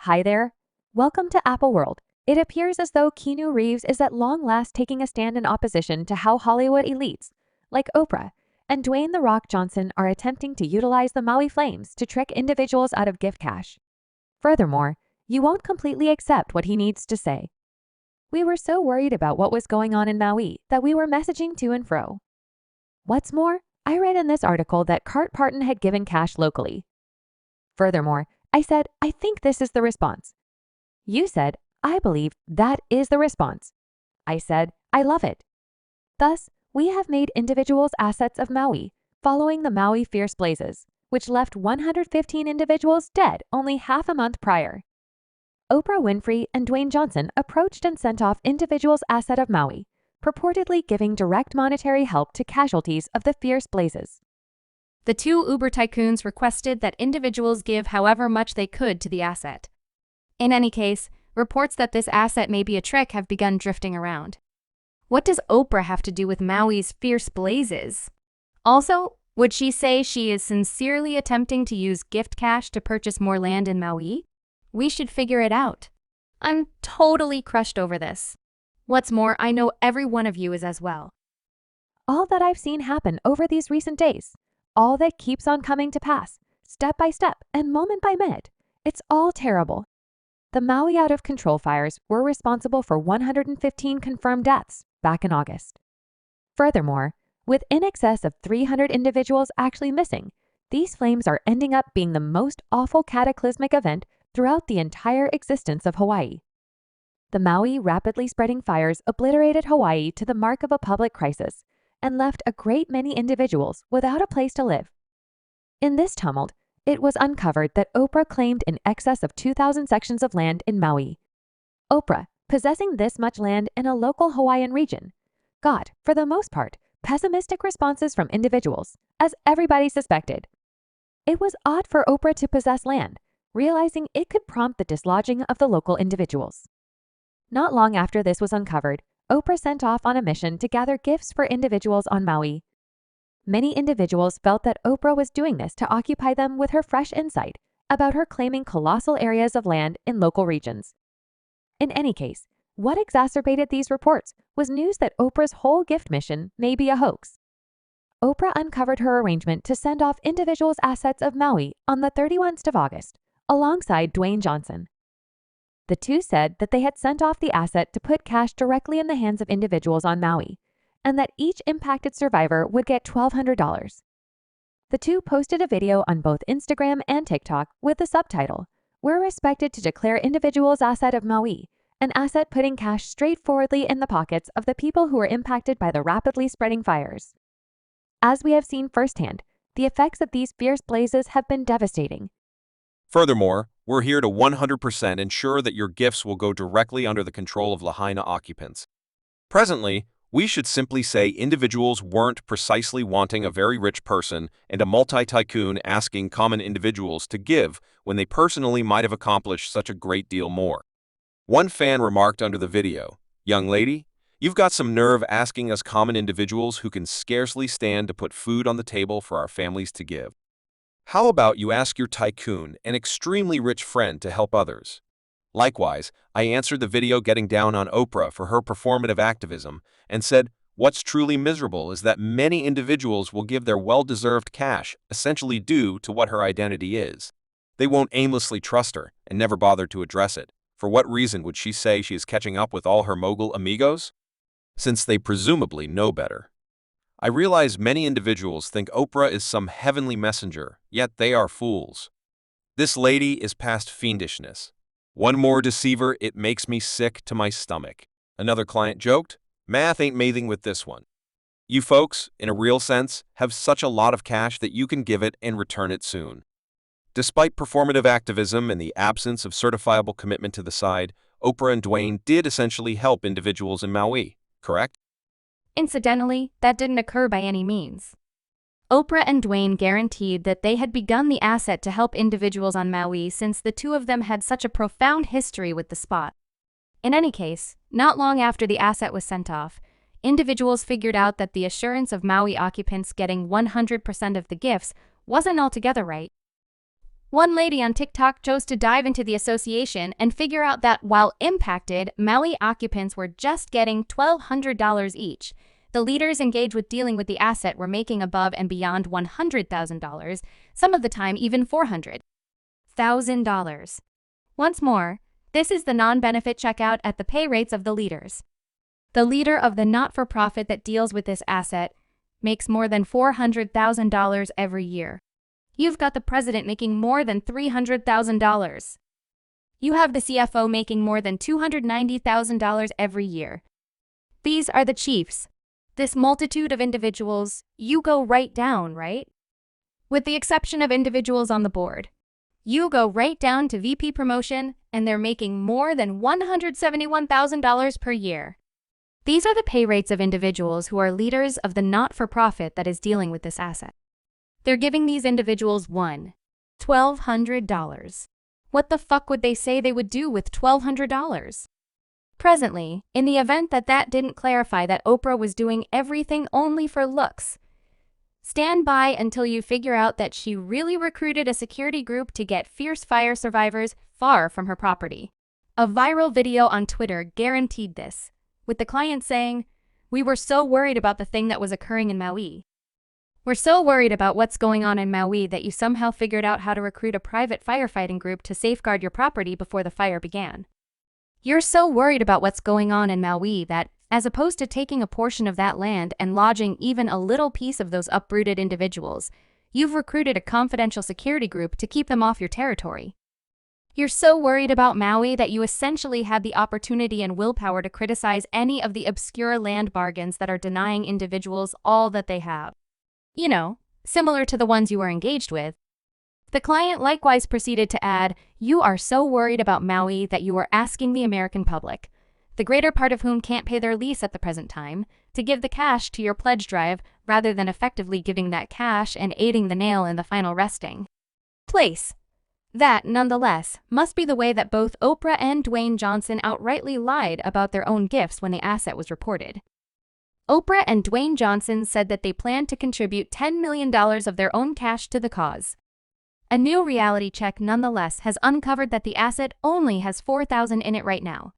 Hi there. Welcome to Apple World. It appears as though Keanu Reeves is at long last taking a stand in opposition to how Hollywood elites, like Oprah and Dwayne "The Rock" Johnson, are attempting to utilize the Maui Flames to trick individuals out of gift cash. Furthermore, you won't completely accept what he needs to say. We were so worried about what was going on in Maui that we were messaging to and fro. What's more, I read in this article that Cart Parton had given cash locally. Furthermore, I said, I think this is the response. You said, I believe that is the response. I said, I love it. Thus, we have made individuals assets of Maui, following the Maui fierce blazes, which left 115 individuals dead only half a month prior. Oprah Winfrey and Dwayne Johnson approached and sent off individuals' asset of Maui, purportedly giving direct monetary help to casualties of the fierce blazes. The two Uber tycoons requested that individuals give however much they could to the asset. In any case, reports that this asset may be a trick have begun drifting around. What does Oprah have to do with Maui's fierce blazes? Also, would she say she is sincerely attempting to use gift cash to purchase more land in Maui? We should figure it out. I'm totally crushed over this. What's more, I know every one of you is as well. All that I've seen happen over these recent days, all that keeps on coming to pass, step by step and moment by minute, it's all terrible. The Maui out-of-control fires were responsible for 115 confirmed deaths back in August. Furthermore, with in excess of 300 individuals actually missing, these flames are ending up being the most awful cataclysmic event throughout the entire existence of Hawaii. The Maui rapidly spreading fires obliterated Hawaii to the mark of a public crisis and left a great many individuals without a place to live. In this tumult, it was uncovered that Oprah claimed in excess of 2,000 sections of land in Maui. Oprah, possessing this much land in a local Hawaiian region, got, for the most part, pessimistic responses from individuals, as everybody suspected. It was odd for Oprah to possess land, realizing it could prompt the dislodging of the local individuals. Not long after this was uncovered, Oprah sent off on a mission to gather gifts for individuals on Maui. Many individuals felt that Oprah was doing this to occupy them with her fresh insight about her claiming colossal areas of land in local regions. In any case, what exacerbated these reports was news that Oprah's whole gift mission may be a hoax. Oprah uncovered her arrangement to send off individuals' assets of Maui on the 31st of August, alongside Dwayne Johnson. The two said that they had sent off the asset to put cash directly in the hands of individuals on Maui, and that each impacted survivor would get $1,200. The two posted a video on both Instagram and TikTok with the subtitle, "We're expected to declare individuals' asset of Maui, an asset putting cash straightforwardly in the pockets of the people who were impacted by the rapidly spreading fires." As we have seen firsthand, the effects of these fierce blazes have been devastating. Furthermore, we're here to 100% ensure that your gifts will go directly under the control of Lahaina occupants. Presently, we should simply say individuals weren't precisely wanting a very rich person and a multi-tycoon asking common individuals to give when they personally might have accomplished such a great deal more. One fan remarked under the video, "Young lady, you've got some nerve asking us common individuals who can scarcely stand to put food on the table for our families to give. How about you ask your tycoon, an extremely rich friend, to help others?" Likewise, I answered the video getting down on Oprah for her performative activism and said, what's truly miserable is that many individuals will give their well-deserved cash, essentially due to what her identity is. They won't aimlessly trust her and never bother to address it. For what reason would she say she is catching up with all her mogul amigos? Since they presumably know better. I realize many individuals think Oprah is some heavenly messenger, yet they are fools. This lady is past fiendishness. One more deceiver, it makes me sick to my stomach. Another client joked, math ain't mathing with this one. You folks, in a real sense, have such a lot of cash that you can give it and return it soon. Despite performative activism and the absence of certifiable commitment to the side, Oprah and Dwayne did essentially help individuals in Maui, correct? Incidentally, that didn't occur by any means. Oprah and Dwayne guaranteed that they had begun the asset to help individuals on Maui since the two of them had such a profound history with the spot. In any case, not long after the asset was sent off, individuals figured out that the assurance of Maui occupants getting 100% of the gifts wasn't altogether right. One lady on TikTok chose to dive into the association and figure out that while impacted, Maui occupants were just getting $1,200 each. The leaders engaged with dealing with the asset were making above and beyond $100,000, some of the time even $400,000. Once more, this is the non-benefit checkout at the pay rates of the leaders. The leader of the not-for-profit that deals with this asset makes more than $400,000 every year. You've got the president making more than $300,000. You have the CFO making more than $290,000 every year. These are the chiefs. This multitude of individuals, you go right down, right? With the exception of individuals on the board. You go right down to VP promotion, and they're making more than $171,000 per year. These are the pay rates of individuals who are leaders of the not-for-profit that is dealing with this asset. They're giving these individuals $1,200. What the fuck would they say they would do with $1,200? Presently, in the event that didn't clarify that Oprah was doing everything only for looks, stand by until you figure out that she really recruited a security group to get fierce fire survivors far from her property. A viral video on Twitter guaranteed this, with the client saying, "We were so worried about the thing that was occurring in Maui. We're so worried about what's going on in Maui that you somehow figured out how to recruit a private firefighting group to safeguard your property before the fire began. You're so worried about what's going on in Maui that, as opposed to taking a portion of that land and lodging even a little piece of those uprooted individuals, you've recruited a confidential security group to keep them off your territory. You're so worried about Maui that you essentially had the opportunity and willpower to criticize any of the obscure land bargains that are denying individuals all that they have. You know, similar to the ones you were engaged with." The client likewise proceeded to add, "You are so worried about Maui that you are asking the American public, the greater part of whom can't pay their lease at the present time, to give the cash to your pledge drive rather than effectively giving that cash and aiding the nail in the final resting place." That, nonetheless, must be the way that both Oprah and Dwayne Johnson outrightly lied about their own gifts when the asset was reported. Oprah and Dwayne Johnson said that they planned to contribute $10 million of their own cash to the cause. A new reality check nonetheless has uncovered that the asset only has $4,000 in it right now.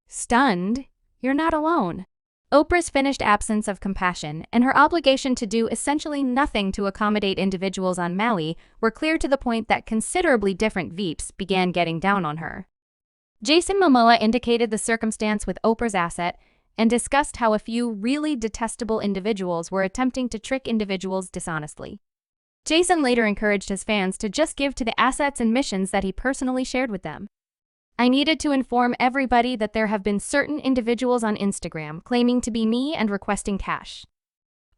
Stunned? You're not alone. Oprah's finished absence of compassion and her obligation to do essentially nothing to accommodate individuals on Maui were clear to the point that considerably different VIPs began getting down on her. Jason Momoa indicated the circumstance with Oprah's asset and discussed how a few really detestable individuals were attempting to trick individuals dishonestly. Jason later encouraged his fans to just give to the assets and missions that he personally shared with them. "I needed to inform everybody that there have been certain individuals on Instagram claiming to be me and requesting cash.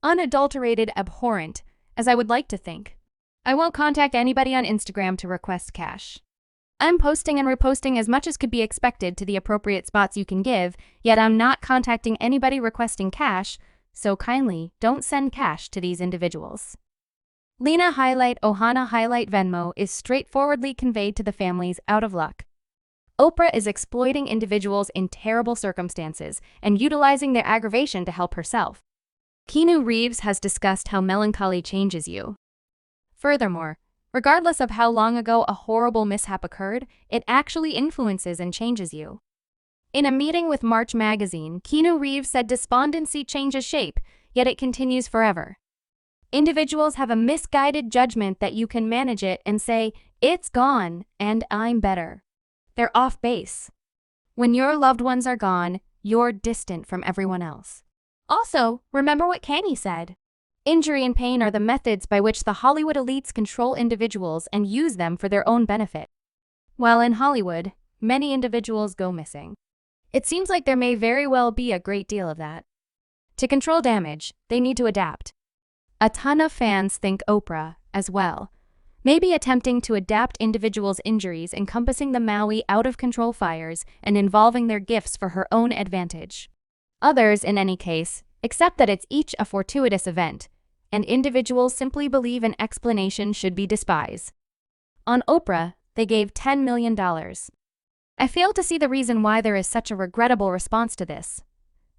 Unadulterated, abhorrent, as I would like to think. I won't contact anybody on Instagram to request cash. I'm posting and reposting as much as could be expected to the appropriate spots you can give, yet I'm not contacting anybody requesting cash, so kindly don't send cash to these individuals." Lena Ohana Venmo is straightforwardly conveyed to the families out of luck. Oprah is exploiting individuals in terrible circumstances and utilizing their aggravation to help herself. Keanu Reeves has discussed how melancholy changes you. Furthermore, regardless of how long ago a horrible mishap occurred, it actually influences and changes you. In a meeting with March magazine, Keanu Reeves said despondency changes shape, yet it continues forever. Individuals have a misguided judgment that you can manage it and say, "It's gone, and I'm better." They're off base. When your loved ones are gone, you're distant from everyone else. Also, remember what Keanu said. Injury and pain are the methods by which the Hollywood elites control individuals and use them for their own benefit. While in Hollywood, many individuals go missing. It seems like there may very well be a great deal of that. To control damage, they need to adapt. A ton of fans think Oprah, as well, may be attempting to adapt individuals' injuries encompassing the Maui out-of-control fires and involving their gifts for her own advantage. Others, in any case, accept that it's each a fortuitous event, and individuals simply believe an explanation should be despised. On Oprah, they gave $10 million. I fail to see the reason why there is such a regrettable response to this.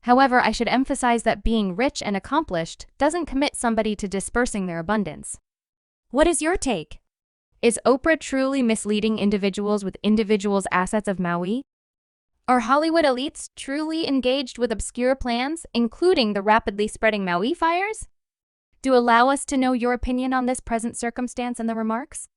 However, I should emphasize that being rich and accomplished doesn't commit somebody to dispersing their abundance. What is your take? Is Oprah truly misleading individuals with individuals' assets of Maui? Are Hollywood elites truly engaged with obscure plans, including the rapidly spreading Maui fires? Do allow us to know your opinion on this present circumstance in the remarks.